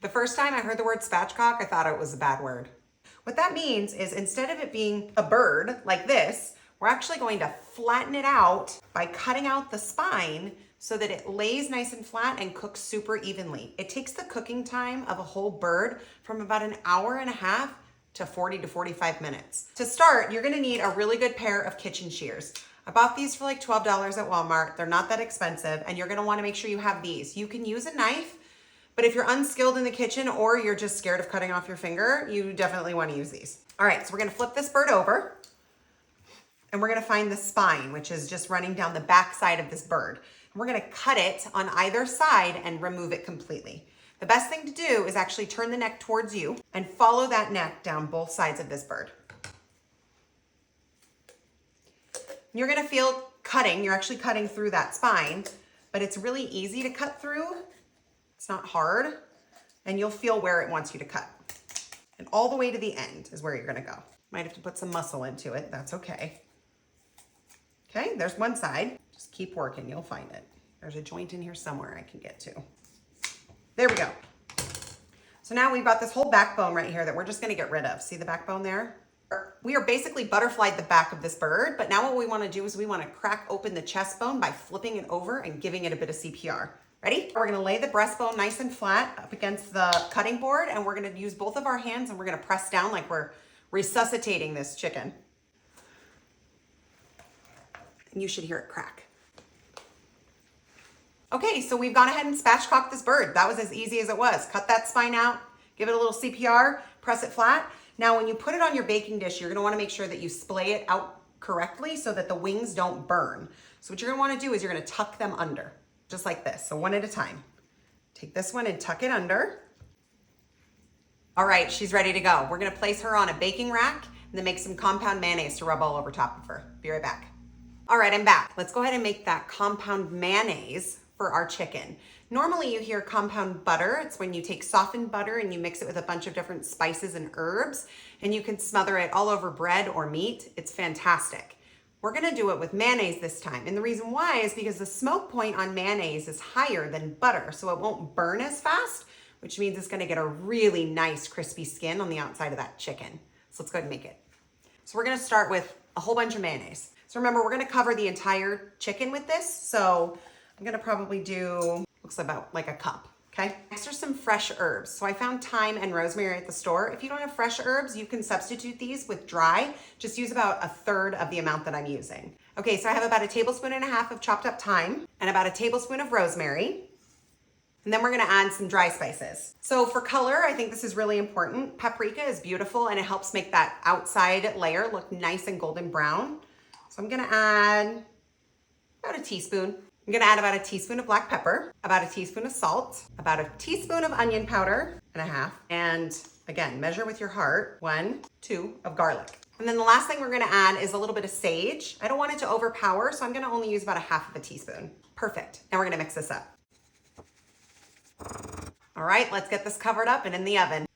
The first time I heard the word spatchcock, I thought it was a bad word. What that means is instead of it being a bird like this, we're actually going to flatten it out by cutting out the spine so that it lays nice and flat and cooks super evenly. It takes the cooking time of a whole bird from about an hour and a half to 40 to 45 minutes. To start, you're gonna need a really good pair of kitchen shears. I bought these for like $12 at Walmart. They're not that expensive, and you're gonna wanna make sure you have these. You can use a knife, but if you're unskilled in the kitchen or you're just scared of cutting off your finger, you definitely wanna use these. All right, so we're gonna flip this bird over, and we're gonna find the spine, which is just running down the back side of this bird. And we're gonna cut it on either side and remove it completely. The best thing to do is actually turn the neck towards you and follow that neck down both sides of this bird. You're gonna feel cutting, you're actually cutting through that spine, but it's really easy to cut through. It's not hard, and you'll feel where it wants you to cut. And all the way to the end is where you're gonna go. Might have to put some muscle into it, that's okay. Okay, there's one side. Just keep working, you'll find it. There's a joint in here somewhere I can get to. There we go. So now we've got this whole backbone right here that we're just gonna get rid of. See the backbone there? We are basically butterflied the back of this bird, but now what we wanna do is we wanna crack open the chest bone by flipping it over and giving it a bit of CPR. Ready? We're gonna lay the breastbone nice and flat up against the cutting board, and we're gonna use both of our hands and we're gonna press down like we're resuscitating this chicken. And you should hear it crack. Okay, so we've gone ahead and spatchcocked this bird. That was as easy as it was. Cut that spine out, give it a little CPR, press it flat. Now, when you put it on your baking dish, you're gonna wanna make sure that you splay it out correctly so that the wings don't burn. So what you're gonna wanna do is you're gonna tuck them under, just like this, so one at a time. Take this one and tuck it under. All right, she's ready to go. We're gonna place her on a baking rack and then make some compound mayonnaise to rub all over top of her. Be right back. All right, I'm back. Let's go ahead and make that compound mayonnaise for our chicken. Normally you hear compound butter. It's when you take softened butter and you mix it with a bunch of different spices and herbs, and you can smother it all over bread or meat. It's fantastic. We're gonna do it with mayonnaise this time. And the reason why is because the smoke point on mayonnaise is higher than butter, so it won't burn as fast, which means it's gonna get a really nice crispy skin on the outside of that chicken. So let's go ahead and make it. So we're gonna start with a whole bunch of mayonnaise. So remember, we're gonna cover the entire chicken with this. So I'm gonna probably do, looks about like a cup, okay? Next are some fresh herbs. So I found thyme and rosemary at the store. If you don't have fresh herbs, you can substitute these with dry. Just use about a third of the amount that I'm using. Okay, so I have about 1.5 tablespoons of chopped up thyme and about 1 tablespoon of rosemary. And then we're gonna add some dry spices. So for color, I think this is really important. Paprika is beautiful and it helps make that outside layer look nice and golden brown. So I'm gonna add about a teaspoon. I'm gonna add about 1 teaspoon of black pepper, about 1 teaspoon of salt, about 1 teaspoon of onion powder and a half. And again, measure with your heart, 1, 2 of garlic. And then the last thing we're gonna add is a little bit of sage. I don't want it to overpower, so I'm gonna only use about 1/2 teaspoon. Perfect. Now we're gonna mix this up. All right, let's get this covered up and in the oven.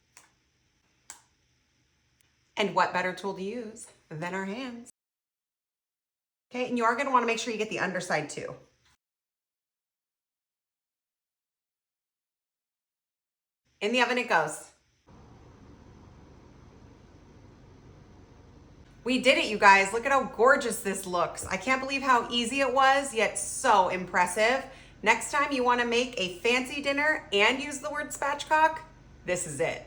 And what better tool to use than our hands? Okay, and you are gonna wanna make sure you get the underside too. In the oven it goes. We did it, you guys. Look at how gorgeous this looks. I can't believe how easy it was, yet so impressive. Next time you wanna make a fancy dinner and use the word spatchcock, this is it.